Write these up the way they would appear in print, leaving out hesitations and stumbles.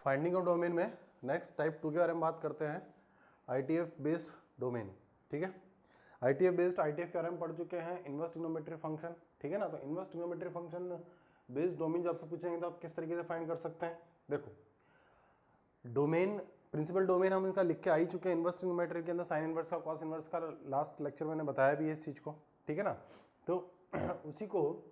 Finding of domain में next type 2 के बारे में बात करते हैं, आईटीएफ बेस्ड डोमेन। ठीक है, आईटीएफ बेस्ड, आईटीएफ के बारे में पढ़ चुके हैं, इनवर्स ट्रिग्नोमेट्री फंक्शन। ठीक है ना, तो inverse trigonometry function based domain जब आपसे पूछेंगे तो आप किस तरीके से फाइंड कर सकते हैं। देखो डोमेन, प्रिंसिपल डोमेन हम इनका लिख के आ ही चुके हैं इनवर्स ट्रिग्नोमेट्री के अंदर, साइन इनवर्स का, कॉस इनवर्स का, लास्ट लेक्चर मैंने बताया भी है इस चीज़ को। ठीक है ना, तो उसी को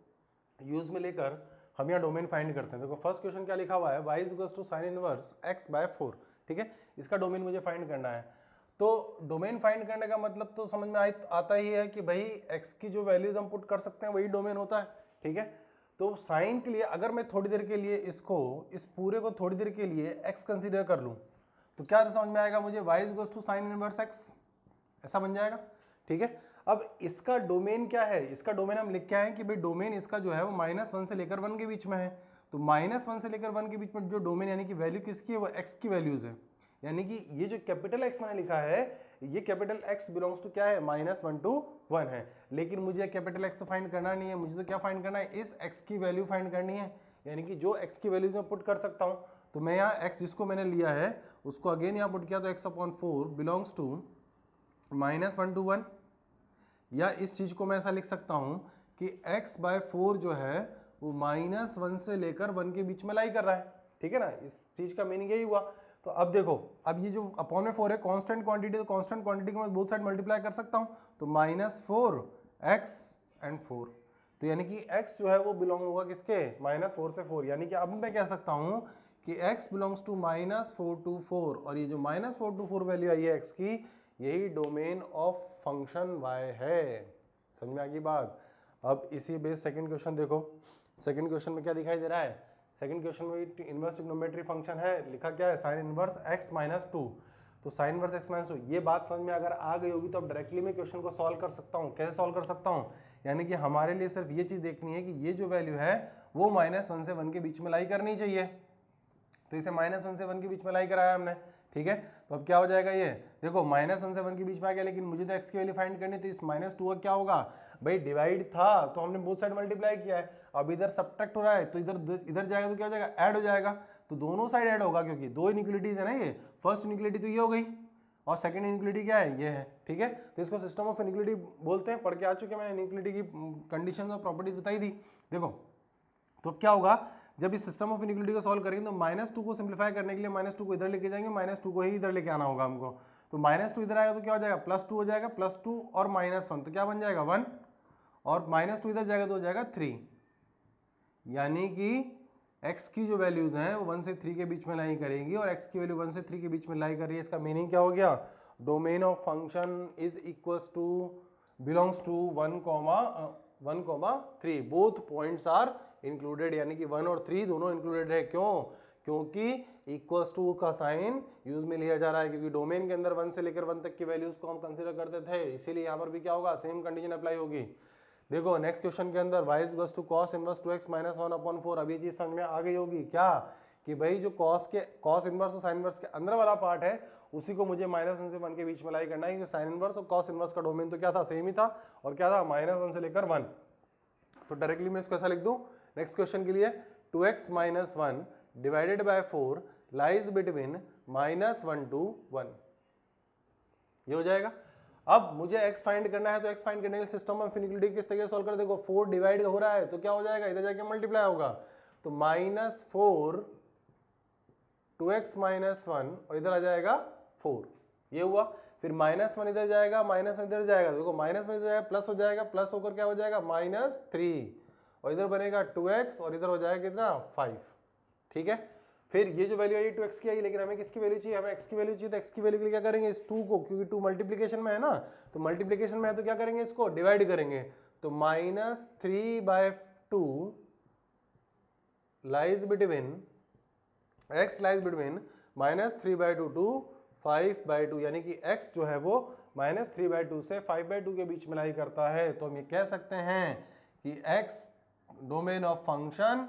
यूज में लेकर हम यहाँ डोमेन फाइंड करते हैं। देखो फर्स्ट क्वेश्चन क्या लिखा हुआ है, y equals to sine inverse x/4। ठीक है, इसका डोमेन मुझे फाइंड करना है। तो डोमेन फाइंड करने का मतलब तो समझ में आता ही है कि भाई x की जो वैल्यूज हम पुट कर सकते हैं वही डोमेन होता है। ठीक है, तो साइन के लिए अगर मैं थोड़ी देर के लिए इसको, इस पूरे को थोड़ी देर के लिए x कंसीडर कर लूँ तो क्या समझ में आएगा मुझे, y equals to sine inverse x, ऐसा बन जाएगा। ठीक है, अब इसका डोमेन क्या है, इसका डोमेन हम लिख के आए कि भाई डोमेन इसका जो है वो -1 से लेकर 1 के बीच में है। तो -1 से लेकर 1 के बीच में जो डोमेन यानी कि वैल्यू किसकी है, वो x की वैल्यूज है। यानी कि ये जो कैपिटल X मैंने लिखा है, ये कैपिटल X बिलोंग्स टू क्या है, -1 to 1 है। लेकिन मुझे कैपिटल X तो फाइंड करना नहीं है, मुझे तो क्या फाइंड करना है, इस x की वैल्यू फाइंड करनी है। यानी कि जो x की वैल्यूज मैं पुट कर सकता हूँ, तो मैं यहाँ x जिसको मैंने लिया है उसको अगेन यहाँ पुट किया, तो x/4 बिलोंग्स टू -1 to 1। या इस चीज को मैं ऐसा लिख सकता हूं कि x/4 जो है वो -1 से लेकर 1 के बीच में लाई कर रहा है। ठीक है ना, इस चीज का मीनिंग यही हुआ। तो अब देखो, अब ये जो अपॉन में 4 है कांस्टेंट क्वांटिटी, तो कांस्टेंट क्वांटिटी को मैं बोथ साइड मल्टीप्लाई कर सकता हूं, तो -4x and 4, तो यानी कि x जो है वो बिलोंग होगा किसके, -4 से 4। यानी कि अब मैं कह सकता हूं कि x बिलोंग्स टू -4 to 4, और ये जो -4 to 4 वैल्यू आई है x की, यही डोमेन ऑफ फंक्शन y है। समझ में आ गई बात। अब इसी बेस सेकंड क्वेश्चन देखो, सेकंड क्वेश्चन में क्या दिखाई दे रहा है, सेकंड क्वेश्चन में इनवर्स ट्रिग्नोमेट्री फंक्शन है, लिखा क्या है, साइन इनवर्स x - 2। तो साइन इनवर्स x - 2, ये बात समझ में अगर आ गई होगी तो अब डायरेक्टली मैं क्वेश्चन को सॉल्व कर सकता हूँ। कैसे सॉल्व कर सकता हूँ, यानी कि हमारे लिए सिर्फ ये चीज देखनी है कि ये जो वैल्यू है वो -1 से 1 के बीच में लाई करनी चाहिए। तो इसे -1 से 1 के बीच में लाई कराया हमने। ठीक है, तो अब क्या हो जाएगा, ये देखो -1 से 1 के बीच में आ गया, लेकिन मुझे तो x की वैल्यू फाइंड करनी, तो इस -2 का क्या होगा भाई, डिवाइड था तो हमने बोथ साइड मल्टीप्लाई किया है, अब इधर सब्ट्रैक्ट हो रहा है तो इधर जाएगा तो क्या हो जाएगा, ऐड हो जाएगा। तो दोनों साइड ऐड होगा क्योंकि दो इनइक्वालिटीज है ना, ये फर्स्ट इनइक्वालिटी तो ये हो गई और सेकंड इनइक्वालिटी क्या है, ये है। ठीक है, तो इसको सिस्टम ऑफ इनइक्वालिटी बोलते हैं, पढ़ के आ चुके हैं, मैंने इनइक्वालिटी की कंडीशन और प्रॉपर्टीज बताई थी। देखो तो क्या होगा, जब इस सिस्टम ऑफ इनइक्वालिटी को सॉल्व करेंगे तो -2 को सिंप्लीफाई करने के लिए -2 को इधर लेके जाएंगे, -2 को ही इधर लेके आना होगा हमको। तो -2 इधर आएगा तो क्या हो जाएगा, +2 हो जाएगा, +2 और -1 तो क्या बन जाएगा 1, और -2 इधर जाएगा तो हो जाएगा 3। यानी कि x की जो वैल्यूज हैं वो 1 से 3 के बीच में लाई करेंगी, और x की वैल्यू 1 से 3 के बीच में लाई कर रही है। इसका मीनिंग क्या हो गया, domain of function is equals to belongs to 1,3, both points are included, यानी कि 1 और 3 दोनों इंक्लूडेड है। क्यों, क्योंकि इक्वल्स टू का साइन यूज में लिया जा रहा है, क्योंकि डोमेन के अंदर 1 से लेकर 1 तक की वैल्यूज को हम कंसीडर करते थे, इसीलिए यहाँ पर भी क्या होगा, सेम कंडीशन अप्लाई होगी। देखो नेक्स्ट क्वेश्चन के अंदर y equals to cos inverse 2x - 1/4, अब ये चीज समझ में आ गई होगी क्या, कि भाई जो cos इनवर्स और साइन इनवर्स के अंदर वाला पार्ट है उसी को मुझे -1 से 1 के बीच में लाई करना है, क्योंकि साइन इनवर्स और cos इनवर्स का डोमेन तो क्या था, सेम ही था, और क्या था, -1 से लेकर 1। तो डायरेक्टली मैं इसको ऐसा लिख दूं नेक्स्ट क्वेश्चन के लिए, 2x - 1 divided by 4 lies between -1 to 1, ये हो जाएगा। अब मुझे x फाइंड करना है, तो x फाइंड करने के लिए सिस्टम ऑफ इनइक्वालिटी किस तरीके से सॉल्व कर, देखो 4 डिवाइड हो रहा है तो क्या हो जाएगा, इधर जाके मल्टीप्लाई होगा, तो -4 2x - 1 और इधर आ जाएगा 4, ये हुआ। फिर -1 इधर जाएगा, -1 इधर जाएगा, देखो -1 इधर जाएगा, प्लस हो जाएगा, प्लस होकर क्या हो जाएगा, -3, और इधर बनेगा 2x और इधर हो जाएगा कितना, 5। ठीक है, फिर ये जो वैल्यू आई 2x की आई, लेकिन हमें किसकी वैल्यू चाहिए, हमें x की वैल्यू चाहिए, तो x की वैल्यू के लिए क्या करेंगे, इस 2 को, क्योंकि 2 मल्टीप्लिकेशन में है ना, तो मल्टीप्लिकेशन में है तो क्या करेंगे, इसको डिवाइड करेंगे, तो -3/2 lies between x lies between -3/2 to 5/2, यानी कि x जो है वो -3/2 से 5/2 के बीच में लाई करता है। तो हम ये कह सकते हैं कि x domain of function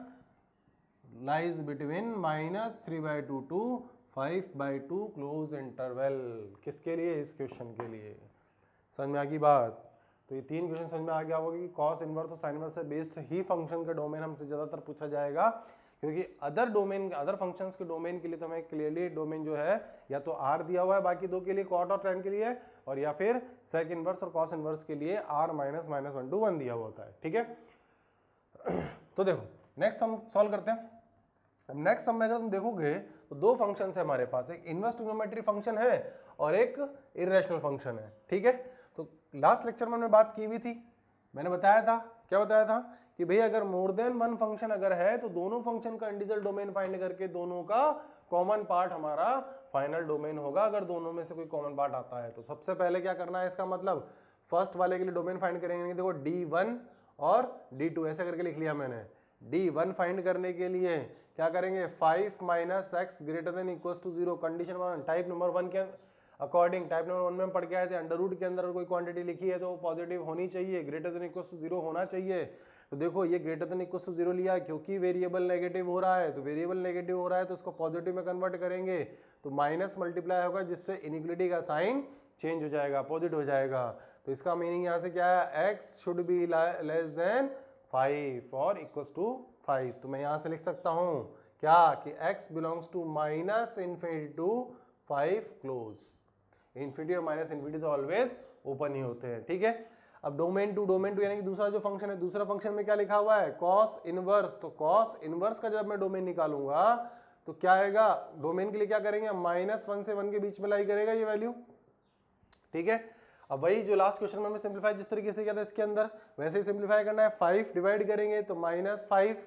lies between -3/2 to 5/2 close interval, किसके लिए, इस क्वेश्चन के लिए। समझ में आ गई बात। तो ये 3 क्वेश्चन समझ में आ गया होगा कि कॉस इनवर्स और साइन इनवर्स से बेस्ड ही फंक्शन का डोमेन हमसे ज्यादातर पूछा जाएगा, क्योंकि अदर डोमेन, अदर फंक्शंस के डोमेन के लिए तो हमें क्लियरली डोमेन जो है या तो r दिया हुआ है बाकी दो के लिए, कॉट और tan के लिए, और या फिर सेक इनवर्स और कॉस इनवर्स के लिए r माइनस माइनस 1 to 1 दिया हुआ होता है, ठीक है। तो देखो नेक्स्ट सम सॉल्व करते हैं। नेक्स्ट सम में अगर तुम देखोगे तो दो फंक्शंस है हमारे पास, एक इनवर्स ट्रिग्नोमेट्री फंक्शन है और एक इरेशनल फंक्शन है, ठीक है। तो लास्ट लेक्चर में हमने बात की हुई थी, मैंने बताया था, क्या बताया था कि भाई अगर मोर देन वन फंक्शन अगर है तो दोनों फंक्शन का इंडिविजुअल डोमेन फाइंड करके दोनों का कॉमन पार्ट हमारा फाइनल डोमेन होगा, अगर दोनों में से कोई कॉमन पार्ट आता है तो। सबसे पहले क्या करना है, इसका मतलब फर्स्ट वाले के लिए डोमेन फाइंड करेंगे, देखो D1 और D2 ऐसे करके लिख लिया मैंने। D1 फाइंड करने के लिए क्या करेंगे, 5 minus x greater than equal to 0, condition 1 type number 1 के अकॉर्डिंग, टाइप नंबर 1 में हम पढ़ के आए थे, अंडर रूट के अंदर कोई क्वांटिटी लिखी है तो पॉजिटिव होनी चाहिए, ग्रेटर देन इक्वल टू 0 होना चाहिए। तो देखो ये ग्रेटर देन इक्वल टू 0 लिया क्योंकि वेरिएबल नेगेटिव हो रहा है, तो वेरिएबल नेगेटिव हो रहा है तो उसको पॉजिटिव में कन्वर्ट करेंगे तो माइनस मल्टीप्लाई होगा, जिससे इनइक्वालिटी का साइन चेंज हो जाएगा, पॉजिटिव हो जाएगा। तो इसका मीनिंग यहाँ से क्या है, x should be less than 5 और इक्वल टू 5। तो मैं यहाँ से लिख सकता हूँ क्या कि x belongs to minus infinity to 5 close. Infinity और माइनस इन्फिनिटी तो ऑलवेज ओपन ही होते हैं, ठीक है। अब डोमेन टू यानी कि दूसरा जो फंक्शन है, दूसरा फंक्शन में क्या लिखा हुआ है, कॉस इनवर्स। तो कॉस इनवर्स का जब मैं डोमेन निकालूंगा तो क्या आएगा, डोमेन के लिए क्या करेंगे, -1 से 1 के बीच में लाई करेगा ये वैल्यू, ठीक है। अब वही जो लास्ट क्वेश्चन में हमने सिंप्लीफाई जिस तरीके से किया था इसके अंदर वैसे ही सिंप्लीफाई करना है। 5 डिवाइड करेंगे तो -5,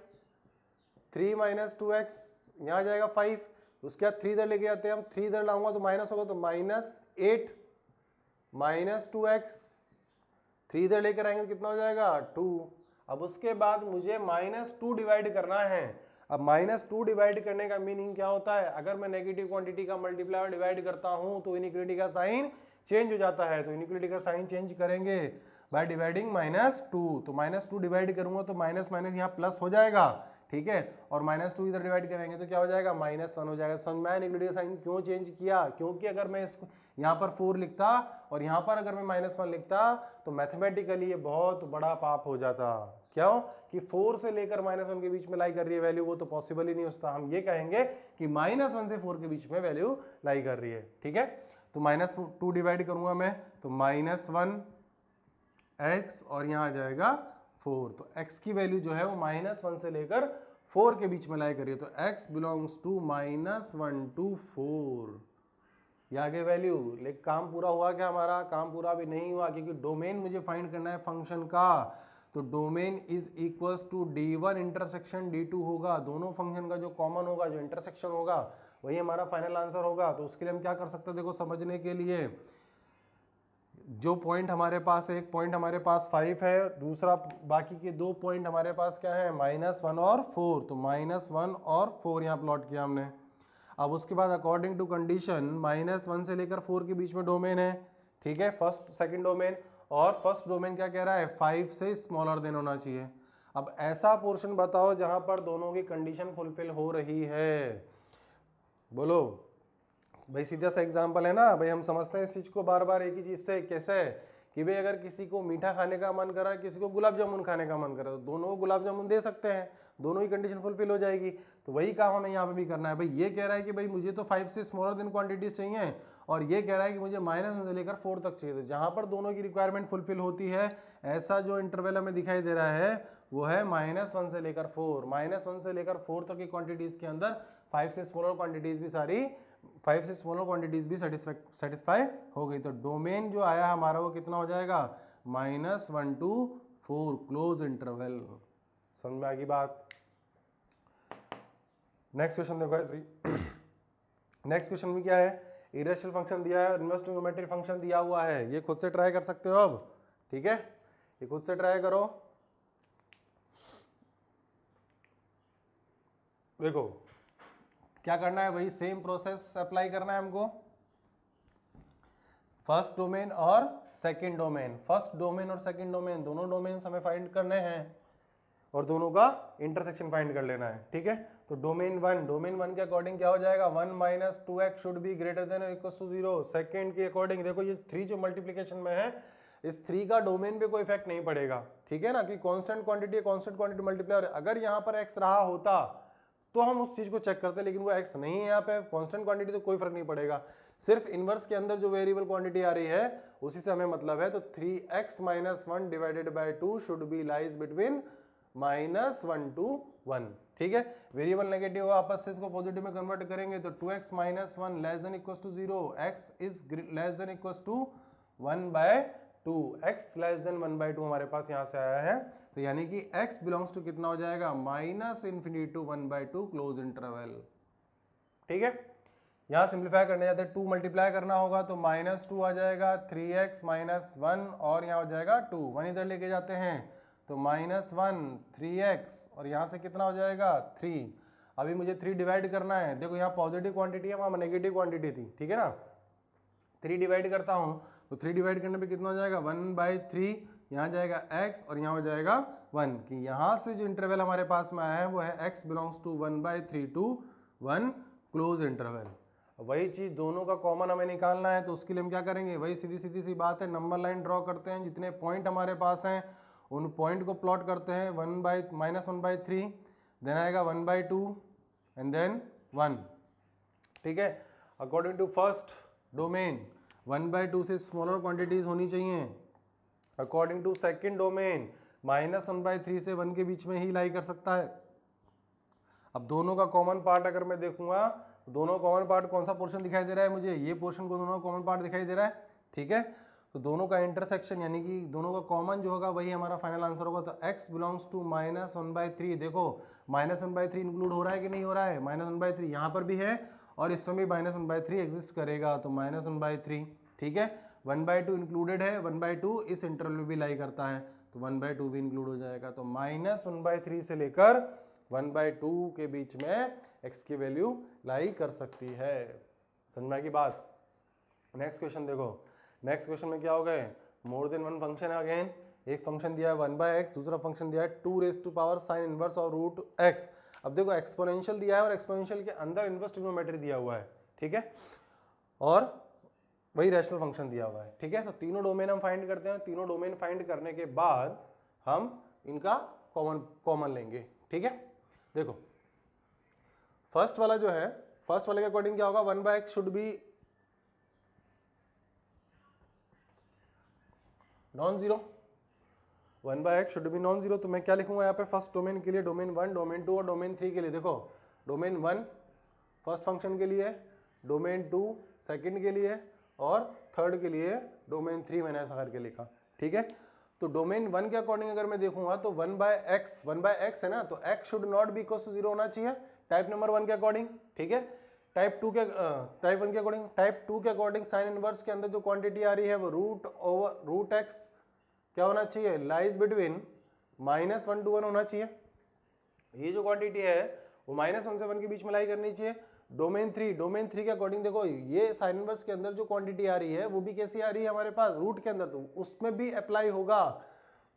3 माइनस 2x यहाँ आ जाएगा 5, उसके बाद 3 इधर लेके आते हैं हम, 3 इधर लाऊंगा तो माइनस होगा तो -8 माइनस 2x, 3 इधर लेकर आएंगे तो कितना हो जाएगा 2। अब उसके बाद मुझे -2 डिवाइड करना है। अब -2 डिवाइड करने का मीनिंग क्या होता है, अगर मैं नेगेटिव क्वांटिटी का मल्टीप्लाई और डिवाइड करता हूं तो इनइक्वालिटी का साइन चेंज हो जाता है। तो इनइक्वालिटी का साइन चेंज करेंगे बाय डिवाइडिंग -2। तो -2 डिवाइड करूंगा तो माइनस माइनस यहाँ प्लस हो जाएगा, ठीक है। और -2 इधर डिवाइड करेंगे तो क्या हो जाएगा, -1 हो जाएगा। समझ में आया इनइक्वालिटी का साइन क्यों चेंज किया, क्योंकि अगर मैं इसको यहाँ पर 4 लिखता और यहाँ पर अगर मैं -1 लिखता तो मैथमेटिकली ये बहुत बड़ा पाप हो जाता। क्यों कि 4 से लेकर -1 के बीच में लाई कर रही है वैल्यू, वो तो पॉसिबल ही नहीं होता। हम ये कहेंगे कि -1 से 4 के बीच में वैल्यू लाई कर रही है, ठीक है। तो -2 डिवाइड करूंगा मैं तो -1 x और यहाँ आ जाएगा 4। तो x की वैल्यू जो है वो -1 से लेकर 4 के बीच में लाई करिए, तो x बिलोंग्स टू -1 to 4, ये आगे वैल्यू। लेकिन काम पूरा हुआ क्या हमारा, काम पूरा भी नहीं हुआ, क्योंकि डोमेन मुझे फाइंड करना है फंक्शन का। तो domain is equals to D1 intersection D2 होगा, दोनों फंक्शन का जो कॉमन होगा, जो इंटरसेक्शन होगा वही हमारा फाइनल आंसर होगा। तो उसके लिए हम क्या कर सकते हैं, देखो समझने के लिए, जो पॉइंट हमारे पास है, एक पॉइंट हमारे पास 5 है, दूसरा बाकी के 2 पॉइंट हमारे पास क्या है, -1 और 4। तो -1 और 4 यहाँ प्लॉट किया हमने। अब उसके बाद अकॉर्डिंग टू कंडीशन -1 से लेकर 4 के बीच में डोमेन है, ठीक है, फर्स्ट सेकंड डोमेन। और फर्स्ट डोमेन क्या कह रहा है, 5 से स्मॉलर देन होना चाहिए। अब ऐसा पोर्शन बताओ जहां पर दोनों की कंडीशन फुलफिल हो रही है, बोलो भाई। सीधा सा एग्जांपल है ना भाई, हम समझते हैं इस चीज को बार बार एक ही चीज से, कैसे कि भाई अगर किसी को मीठा खाने का मन कर रहा है, किसी को गुलाब जामुन खाने का मन कर रहा है, तो दोनों को गुलाब जामुन दे सकते हैं, दोनों ही कंडीशन फुलफिल हो जाएगी। तो वही काम हमें यहाँ पे भी करना है। भाई ये कह रहा है कि भाई मुझे तो 5 से स्मॉलर देन क्वांटिटीज चाहिए, और ये कह रहा है कि मुझे -1 से लेकर 4 तक चाहिए। तो जहाँ पर दोनों की रिक्वायरमेंट फुलफिल होती है, ऐसा जो इंटरवल हमें दिखाई दे रहा है वो है -1 से लेकर 4। -1 से लेकर 4 तक की क्वांटिटीज के अंदर 5 से स्मॉलर क्वांटिटीज भी सारी, 5 से स्मॉलर क्वांटिटीज भी सेटिस्फाई हो गई। तो डोमेन जो आया हमारा वो कितना हो जाएगा, -1 to 4 क्लोज इंटरवल। समझ में आ गई बात। नेक्स्ट क्वेश्चन देखो ऐसे ही। नेक्स्ट क्वेश्चन में क्या है, इरेशनल फंक्शन दिया है, इनवर्स ट्रिग्नोमेट्रिक फंक्शन दिया हुआ है। ये खुद से ट्राई कर सकते हो अब, ठीक है, ये खुद से ट्राई करो। देखो क्या करना है, वही सेम प्रोसेस अप्लाई करना है हमको। फर्स्ट डोमेन और सेकंड डोमेन, फर्स्ट डोमेन और सेकंड डोमेन दोनों डोमेन्स हमें फाइंड करने हैं और दोनों का इंटरसेक्शन फाइंड कर लेना है, ठीक है। तो डोमेन वन के अकॉर्डिंग क्या हो जाएगा, 1 - 2x should be greater then और इक्वल टू 0। सेकंड के अकॉर्डिंग देखो ये 3 जो मल्टीप्लिकेशन में है, इस 3 का डोमेन पे कोई इफेक्ट नहीं पड़ेगा, ठीक है ना, कि constant quantity constant quantity multiply. अगर यहाँ पर x रहा होता तो हम उस चीज़ को चेक करते हैं, लेकिन वो x नहीं है यहाँ पे, कांस्टेंट क्वांटिटी, तो कोई फर्क नहीं पड़ेगा, सिर्फ इनवर्स के अंदर जो वेरिएबल क्वांटिटी आ रही है उसी से हमें मतलब है। तो 3x - 1 divided by 2 should be lies between -1 to 1, ठीक है। वेरिएबल नेगेटिव आपस से इसको पॉजिटिव में कन्वर्ट करेंगे तो 2x - 1 less than equal to 0, x is less than equal to 1/2, x less than 1/2 हमारे पास यहाँ से आया है। तो यानी कि x बिलोंग्स टू कितना हो जाएगा, -∞ to 1/2 क्लोज इंटरवल, ठीक है। यहाँ सिंप्लीफाई करने जाते हैं, 2 मल्टीप्लाई करना होगा तो -2 आ जाएगा, 3x - 1 और यहाँ हो जाएगा 2, 1 इधर लेके जाते हैं तो -1 3x और यहाँ से कितना हो जाएगा 3। अभी मुझे 3 डिवाइड करना है, देखो यहाँ पॉजिटिव क्वांटिटी है, वहाँ नेगेटिव क्वांटिटी थी, ठीक है ना। 3 डिवाइड करता हूँ तो 3 डिवाइड करने पे कितना हो जाएगा 1/3, यहाँ जाएगा x और यहाँ हो जाएगा 1, कि यहाँ से जो इंटरवल हमारे पास में आया है वो है x belongs to 1/3 to 1 close interval. वही चीज दोनों का कॉमन हमें निकालना है, तो उसके लिए हम क्या करेंगे, वही सीधी सी बात है, नंबर लाइन ड्रॉ करते हैं, जितने पॉइंट हमारे पास हैं उन पॉइंट को प्लॉट करते हैं, -1/3, देन आएगा 1/2 एंड देन 1, ठीक है। अकॉर्डिंग टू फर्स्ट डोमेन 1/2 से स्मॉलर क्वांटिटीज होनी चाहिए, अकॉर्डिंग टू सेकेंड डोमेन -1/3 से 1 के बीच में ही लाई कर सकता है। अब दोनों का कॉमन पार्ट अगर मैं देखूंगा, दोनों कॉमन पार्ट कौन सा पोर्शन दिखाई दे रहा है मुझे, ये पोर्शन को दोनों कॉमन पार्ट दिखाई दे रहा है, ठीक है। तो दोनों का इंटरसेक्शन यानी कि दोनों का कॉमन जो होगा वही हमारा फाइनल आंसर होगा। तो x बिलोंग्स टू -1/3, देखो -1/3 इंक्लूड हो रहा है कि नहीं हो रहा है, -1/3 यहाँ पर भी है और इसमें भी -1/3 एग्जिस्ट करेगा, तो -1/3, ठीक है। 1/2 इंक्लूडेड है, 1/2 इस इंटरवल में भी लाई करता है, तो 1/2 भी इंक्लूड हो जाएगा। तो -1/3 से लेकर 1/2 के बीच में x की वैल्यू लाई कर सकती है, समझ में की बात। नेक्स्ट क्वेश्चन देखो, नेक्स्ट क्वेश्चन में क्या हो गए, मोर देन वन फंक्शन है, अगेन एक फंक्शन दिया है 1/x, दूसरा फंक्शन दिया है 2 sin इनवर्स और √x। अब देखो एक्सपोनेंशियल दिया है और एक्सपोनेंशियल के अंदर इनवर्स ट्रिग्नोमेट्री दिया हुआ है, ठीक है, और वही रैशनल फंक्शन दिया हुआ है, ठीक है। तो तीनों डोमेन हम फाइंड करते हैं, तीनों डोमेन फाइंड करने के बाद हम इनका कॉमन लेंगे, ठीक है। देखो फर्स्ट वाला जो है, फर्स्ट वाले के अकॉर्डिंग क्या होगा, 1/x should be non zero, 1/x should be non zero. तो मैं क्या लिखूंगा यहाँ पे, फर्स्ट डोमेन के लिए डोमेन 1, डोमेन 2 और डोमेन 3 के लिए। देखो डोमेन 1 फर्स्ट फंक्शन के लिए, डोमेन 2 सेकंड के लिए और थर्ड के लिए डोमेन 3 मैंने ऐसा करके लिखा, ठीक है। तो डोमेन 1 के अकॉर्डिंग अगर मैं देखूंगा तो 1/x है ना, तो x should not be equal to 0 होना चाहिए टाइप नंबर 1 के अकॉर्डिंग, ठीक है। टाइप 1 के अकॉर्डिंग, टाइप 2 के अकॉर्डिंग साइन इनवर्स के अंदर जो क्वांटिटी आ रही है वो √x क्या होना चाहिए, लाइज बिटवीन -1 to 1 होना चाहिए। ये जो क्वांटिटी है वो -1 से 1 के बीच में लाई करनी चाहिए। डोमेन 3 के अकॉर्डिंग देखो ये साइन इनवर्स के अंदर जो क्वांटिटी आ रही है वो भी कैसी आ रही है हमारे पास, रूट के अंदर, तो उसमें भी अप्लाई होगा।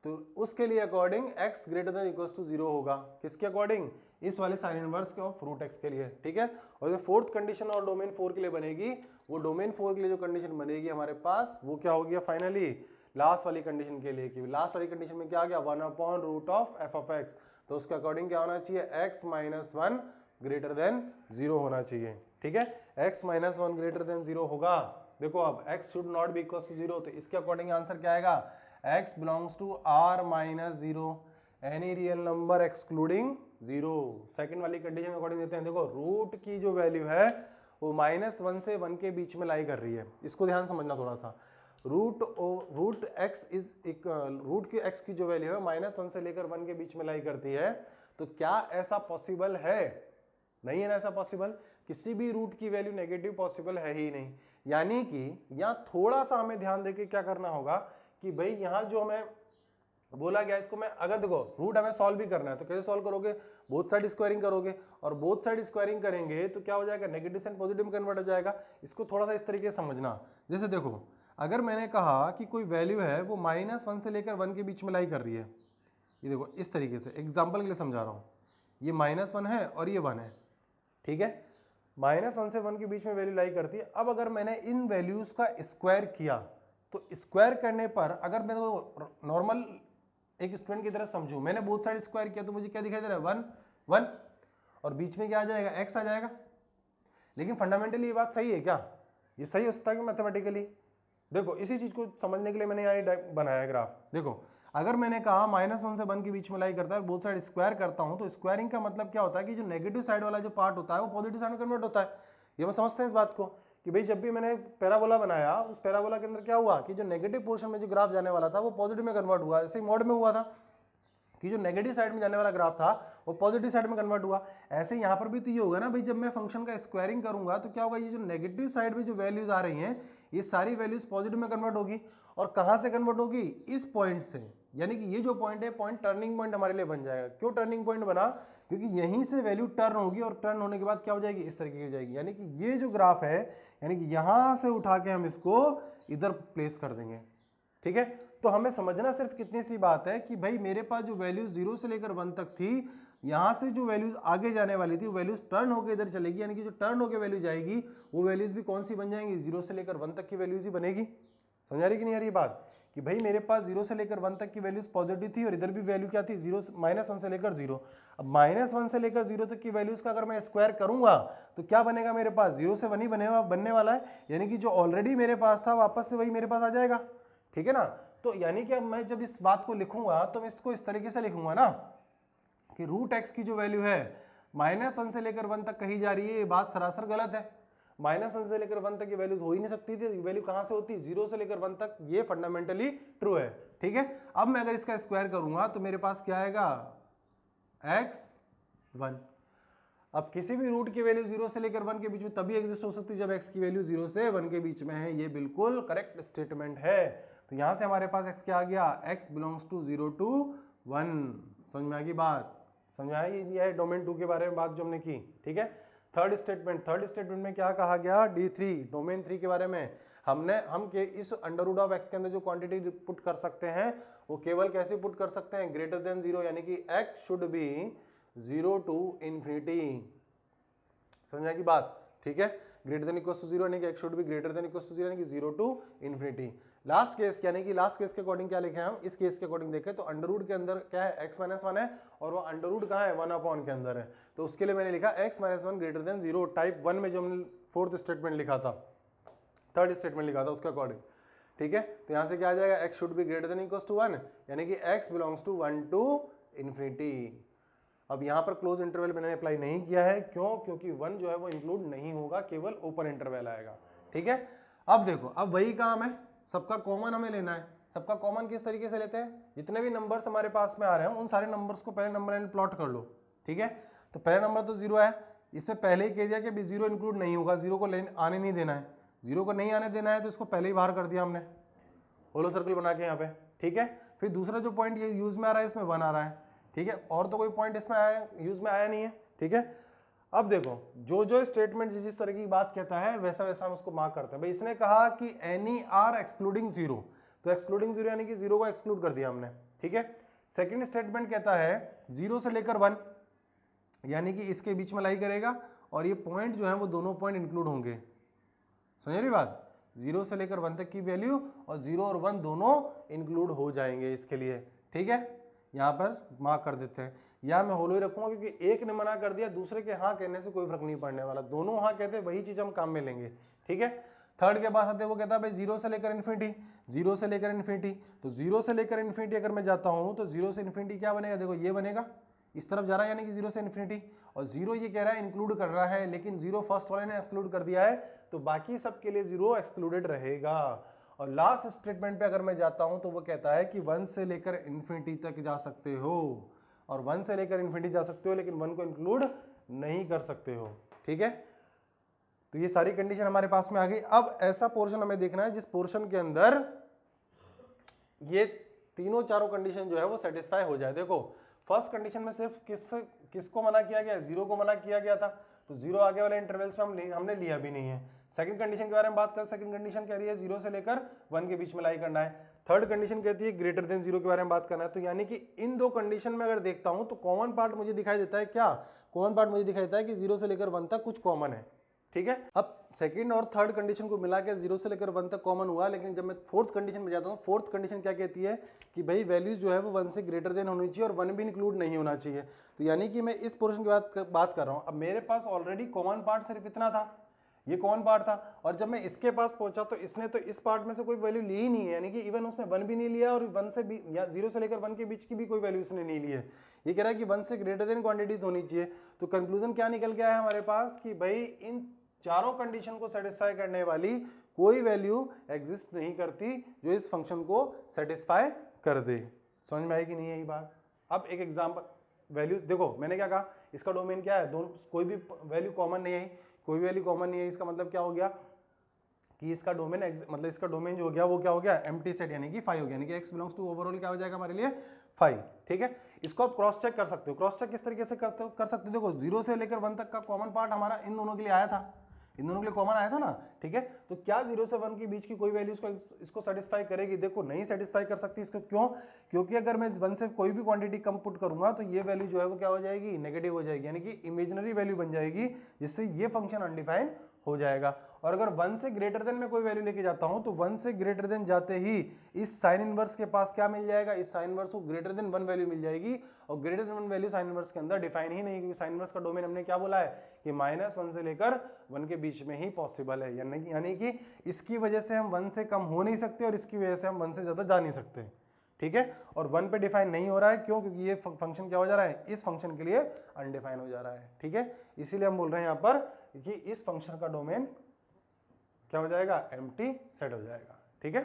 तो उसके लिए according x greater than equal to 0 होगा, किसके अकॉर्डिंग, इस वाले साइन इनवर्स के ऑफ √x के लिए, ठीक है। और जो फोर्थ कंडीशन और डोमेन 4 के लिए बनेगी, वो डोमेन 4 के लिए जो कंडीशन बनेगी हमारे पास वो क्या हो गया फाइनली, लास्ट वाली कंडीशन के लिए, कि लास्ट वाली कंडीशन में क्या आ गया 1/√f(x), तो उसके अकॉर्डिंग क्या होना चाहिए, x - 1 ग्रेटर देन 0 होना चाहिए, ठीक है। x - 1 ग्रेटर देन 0 होगा। देखो अब x should not be equal to 0, तो इसके अकॉर्डिंग आंसर क्या आएगा, x belongs to r - 0 any real number excluding 0। Second वाली कंडीशन के अकॉर्डिंग देते हैं, देखो रूट की जो वैल्यू है वो -1 से 1 के बीच में लाई कर रही है, इसको ध्यान समझना थोड़ा सा। रूट की x की जो वैल्यू है -1 से लेकर 1 के बीच में लाई करती है, तो क्या ऐसा पॉसिबल है, नहीं है ना ऐसा पॉसिबल, किसी भी रूट की वैल्यू नेगेटिव पॉसिबल है ही नहीं। यानी कि यहाँ थोड़ा सा हमें ध्यान देके क्या करना होगा कि भाई यहाँ जो हमें बोला गया, इसको मैं अगर देखो रूट हमें सॉल्व भी करना है तो कैसे सॉल्व करोगे, बोथ साइड स्क्वायरिंग करोगे, और बोथ साइड स्क्वायरिंग करेंगे तो क्या हो जाएगा, नेगेटिव से पॉजिटिव में कन्वर्ट हो जाएगा। इसको थोड़ा सा इस तरीके से समझना, जैसे देखो अगर मैंने कहा कि कोई वैल्यू है वो -1 से लेकर 1 के बीच में लाई कर रही है, ये देखो इस तरीके से एग्जाम्पल के लिए समझा रहा हूँ, ये -1 है और ये 1 है, ठीक है, -1 से 1 के बीच में वैल्यू लाई करती है। अब अगर मैंने इन वैल्यूज का स्क्वायर किया तो स्क्वायर करने पर अगर मैं तो नॉर्मल एक स्टूडेंट की तरह समझूं, मैंने बोथ साइड स्क्वायर किया तो मुझे क्या दिखाई दे रहा है 1 1, और बीच में क्या आ जाएगा, x आ जाएगा। लेकिन फंडामेंटली ये बात सही है क्या, ये सही हो सकता है कि मैथमेटिकली? देखो इसी चीज को समझने के लिए मैंने यहाँ बनाया ग्राफ। देखो अगर मैंने कहा -1 से 1 के बीच में लाई करता है, बोथ साइड स्क्वायर करता हूं, तो स्क्वायरिंग का मतलब क्या होता है कि जो नेगेटिव साइड वाला जो पार्ट होता है वो पॉजिटिव साइड में कन्वर्ट होता है। ये मैं समझते हैं इस बात को कि भाई जब भी मैंने पैराबोला बनाया, उस पैराबोला के अंदर क्या हुआ कि जो नेगेटिव पोर्शन में जो ग्राफ जाने वाला था वो पॉजिटिव में कन्वर्ट हुआ। ऐसे ही मोड में हुआ था कि जो नेगेटिव साइड में जाने वाला ग्राफ था वो पॉजिटिव साइड में कन्वर्ट हुआ। ऐसे यहाँ पर भी तो ये होगा ना भाई, जब मैं फंक्शन का स्क्वायरिंग करूंगा तो क्या होगा, ये जो नेगेटिव साइड में जो वैल्यूज आ रही हैं ये सारी वैल्यूज पॉजिटिव में कन्वर्ट होगी। और कहाँ से कन्वर्ट होगी, इस पॉइंट से, यानी कि ये जो पॉइंट है, पॉइंट टर्निंग पॉइंट हमारे लिए बन जाएगा। क्यों टर्निंग पॉइंट बना, क्योंकि यहीं से वैल्यू टर्न होगी और टर्न होने के बाद क्या हो जाएगी, इस तरीके की हो जाएगी। यानी कि ये जो ग्राफ है, यानी कि यहां से उठा के हम इसको इधर प्लेस कर देंगे। ठीक है, तो हमें समझना सिर्फ कितनी सी बात है कि भाई मेरे पास जो वैल्यूज 0 से लेकर 1 तक थी, यहां से जो वैल्यूज आगे जाने वाली थी वो वैल्यूज टर्न होकर इधर चलेगी। यानी कि जो टर्न होकर वैल्यू जाएगी वो वैल्यूज भी कौन सी बन जाएंगी, 0 से लेकर 1 तक की वैल्यूज ही बनेगी। समझ रही कि नहीं आ रही बात, कि भाई मेरे पास 0 से लेकर 1 तक की वैल्यूज पॉजिटिव थी और इधर भी वैल्यू क्या थी, -1 से लेकर 0। अब -1 से लेकर 0 तक की वैल्यूज का अगर मैं स्क्वायर करूंगा तो क्या बनेगा, मेरे पास 0 से 1 ही बनने वाला है। यानी कि जो ऑलरेडी मेरे पास था वापस से वही मेरे पास आ जाएगा। ठीक है ना, तो यानी कि अब मैं जब इस बात को लिखूंगा तो मैं इसको इस तरीके से लिखूंगा ना कि √x की जो वैल्यू है -1 से लेकर 1 तक कही जा रही है, ये बात सरासर गलत है। -1 से लेकर 1 तक की वैल्यूज हो ही नहीं सकती थी, वैल्यू कहां से होती, 0 से लेकर 1 तक। ये फंडामेंटली ट्रू है। ठीक है, अब मैं अगर इसका स्क्वायर करूंगा तो मेरे पास क्या आएगा, x1। अब किसी भी रूट की वैल्यू 0 से लेकर 1 के बीच में तभी एग्जिस्ट हो सकती है जब x की वैल्यू 0 से 1 के बीच में है। ये बिल्कुल करेक्ट स्टेटमेंट है। तो यहां से हमारे पास x क्या आ गया, x बिलोंग्स टू 0 to 1। समझ में आ गई बात, समझ में आई, ये है डोमेन 2 के बारे में बात जो हमने की। ठीक है, थर्ड स्टेटमेंट में क्या कहा गया, D3 डोमेन 3 के बारे में। हम के इस √x के अंदर जो क्वांटिटी पुट कर सकते हैं वो केवल कैसे पुट कर सकते हैं, ग्रेटर देन 0, यानी कि x शुड बी 0 to ∞। समझ आएगी बात। ठीक है, ग्रेटर देन इक्वल टू 0 यानी कि x should be greater than equal to 0 यानी कि 0 to ∞। लास्ट केस यानी कि लास्ट केस के अकॉर्डिंग क्या लिखे हैं हम, इस केस के अकॉर्डिंग देखें तो √ के अंदर क्या है, x - 1 है और वो √ कहाँ है, 1/, के अंदर है। तो उसके लिए मैंने लिखा x - 1 ग्रेटर देन 0। टाइप 1 में जो हमने फोर्थ स्टेटमेंट लिखा था, थर्ड स्टेटमेंट लिखा था उसके अकॉर्डिंग। ठीक है, तो यहाँ से क्या आ जाएगा, x should be greater than equal to 1 यानी कि x बिलोंग्स टू 1 to ∞। अब यहाँ पर क्लोज इंटरवल मैंने अप्लाई नहीं किया है, क्यों, क्योंकि 1 जो है वो इंक्लूड नहीं होगा, केवल ओपन इंटरवल आएगा। ठीक है, अब देखो, अब वही काम है, सबका कॉमन हमें लेना है। सबका कॉमन किस तरीके से लेते हैं, जितने भी नंबर्स हमारे पास में आ रहे हैं उन सारे नंबर्स को पहले नंबर लाइन प्लॉट कर लो। ठीक है, तो पहला नंबर तो 0 है, इसमें पहले ही कह दिया कि 0 इंक्लूड नहीं होगा, 0 को आने नहीं देना है। 0 को नहीं आने देना है तो इसको पहले ही बाहर कर दिया हमने होलो सर्कल बना के यहाँ पे। ठीक है, फिर दूसरा जो पॉइंट ये यूज में आ रहा है इसमें 1 आ रहा है। ठीक है, और तो कोई पॉइंट इसमें आया यूज में आया नहीं है। ठीक है, अब देखो जो स्टेटमेंट जिस तरह की बात कहता है वैसा वैसा हम उसको मार्क करते हैं। भाई इसने कहा कि एनी आर एक्सक्लूडिंग 0, तो एक्सक्लूडिंग 0 यानी कि 0 को एक्सक्लूड कर दिया हमने। ठीक है, सेकंड स्टेटमेंट कहता है 0 से लेकर 1 यानी कि इसके बीच में लाई करेगा और ये पॉइंट जो है वो दोनों पॉइंट इंक्लूड होंगे। समझ रही बात, 0 से लेकर 1 तक की वैल्यू और 0 और 1 दोनों इंक्लूड हो जाएंगे इसके लिए। ठीक है, यहाँ पर मार्क कर देते हैं, या मैं होलो ही रखूंगा क्योंकि एक ने मना कर दिया, दूसरे के हाँ कहने से कोई फर्क नहीं पड़ने वाला, दोनों हाँ कहते हैं वही चीज हम काम में लेंगे। ठीक है, थर्ड के पास आते वो कहता है भाई 0 से लेकर ∞, 0 से लेकर ∞, तो 0 से लेकर ∞ अगर मैं जाता हूँ तो 0 से ∞ क्या बनेगा, देखो ये बनेगा, इस तरफ जा रहा है यानी कि 0 से ∞, और 0 ये कह रहा है इंक्लूड कर रहा है, लेकिन 0 फर्स्ट वाले ने एक्सक्लूड कर दिया है तो बाकी सबके लिए 0 एक्सक्लूडेड रहेगा। और लास्ट स्टेटमेंट पे अगर मैं जाता हूं तो वो कहता है कि 1 से लेकर ∞ तक जा सकते हो, और 1 से लेकर ∞ जा सकते हो लेकिन 1 को इंक्लूड नहीं कर सकते हो। ठीक है, तो ये सारी कंडीशन हमारे पास में आ गई। अब ऐसा पोर्शन हमें देखना है जिस पोर्शन के अंदर ये तीनों चारों कंडीशन जो है वो सेटिस्फाई हो जाए। देखो फर्स्ट कंडीशन में सिर्फ किसको मना किया गया, 0 को मना किया गया था, तो 0 आगे वाले इंटरवल्स में हमने लिया भी नहीं है। सेकंड कंडीशन के बारे में बात करें, सेकंड कंडीशन कह रही है 0 से लेकर 1 के बीच में लाई करना है। थर्ड कंडीशन कहती है ग्रेटर देन 0 के बारे में बात करना है। तो यानी कि इन दो कंडीशन में अगर देखता हूं तो कॉमन पार्ट मुझे दिखाई देता है, क्या कॉमन पार्ट मुझे दिखाई देता है कि 0 से लेकर 1 तक कुछ कॉमन है। ठीक है। अब सेकंड और थर्ड कंडीशन को मिला के 0 से लेकर 1 तक कॉमन हुआ, लेकिन जब मैं फोर्थ कंडीशन में जाता हूँ, फोर्थ कंडीशन क्या कहती है कि भाई वैल्यूज जो है वो 1 से ग्रेटर देन होनी चाहिए और 1 भी इंक्लूड नहीं होना चाहिए। तो यानी कि मैं इस पोर्शन की बात कर रहा हूँ। अब मेरे पास ऑलरेडी कॉमन पार्ट सिर्फ इतना था, ये कॉमन पार्ट था, और जब मैं इसके पास पहुंचा तो इसने तो इस पार्ट में से कोई वैल्यू ली ही नहीं है, यानी कि इवन उसने 1 भी नहीं लिया और 1 से भी या 0 से लेकर 1 के बीच की भी कोई वैल्यू इसने नहीं ली है। ये कह रहा है कि 1 से ग्रेटर देन क्वांटिटीज होनी चाहिए। तो कंक्लूजन क्या निकल गया है हमारे पास कि भाई इन चारों कंडीशन को सेटिस्फाई करने वाली कोई वैल्यू एग्जिस्ट नहीं करती जो इस फंक्शन को सेटिस्फाई कर दे। समझ में आई कि नहीं है ये बात? अब एक एग्जांपल वैल्यू देखो, मैंने क्या कहा, इसका डोमेन क्या है, दोनों कोई भी वैल्यू कॉमन नहीं है, कोई वैल्यू कॉमन नहीं है। इसका मतलब क्या हो गया कि इसका डोमेन मतलब इसका डोमेन जो हो गया वो क्या हो गया, एम्प्टी सेट, यानी कि 5 हो गया, यानी कि x बिलोंग्स टू ओवरऑल क्या हो जाएगा हमारे लिए 5। ठीक है, इसको आप क्रॉस चेक कर सकते हो। क्रॉस चेक किस तरीके से कर सकते हो, देखो 0 से लेकर 1 तक का कॉमन पार्ट हमारा इन दोनों के लिए आया था, इन दोनों के लिए कॉमन आया था ना। ठीक है, तो क्या 0 से 1 के बीच की कोई वैल्यू इसको सेटिस्फाई करेगी? देखो नहीं सेटिस्फाई कर सकती इसको। क्यों? क्योंकि अगर मैं 1 से कोई भी क्वांटिटी कम पुट करूंगा तो ये वैल्यू जो है वो क्या हो जाएगी, नेगेटिव हो जाएगी, यानी कि इमेजिनरी वैल्यू बन जाएगी, जिससे ये फंक्शन अनडिफाइन हो जाएगा। और अगर 1 से ग्रेटर देन में कोई वैल्यू लेके जाता हूं तो 1 से ग्रेटर देन जाते ही इस साइन इनवर्स के पास क्या मिल जाएगा, इस साइन इनवर्स को ग्रेटर देन 1 वैल्यू मिल जाएगी, और greater than 1 value sign inverse के अंदर डिफाइन ही नहीं, क्योंकि साइन इनवर्स का डोमेन हमने क्या बोला है कि -1 से लेकर 1 के बीच में ही पॉसिबल है, यानी कि इसकी वजह से हम 1 से कम हो नहीं सकते और इसकी वजह से हम 1 से ज्यादा जा नहीं सकते। ठीक है, और 1 पे डिफाइन नहीं हो रहा है, क्यों? क्योंकि ये फंक्शन क्या हो जा रहा है, इस फंक्शन के लिए अनडिफाइन हो जा रहा है। ठीक है, इसीलिए हम बोल रहे हैं यहाँ पर कि इस फंक्शन का डोमेन क्या हो जाएगा, एम्प्टी सेट हो जाएगा। ठीक है।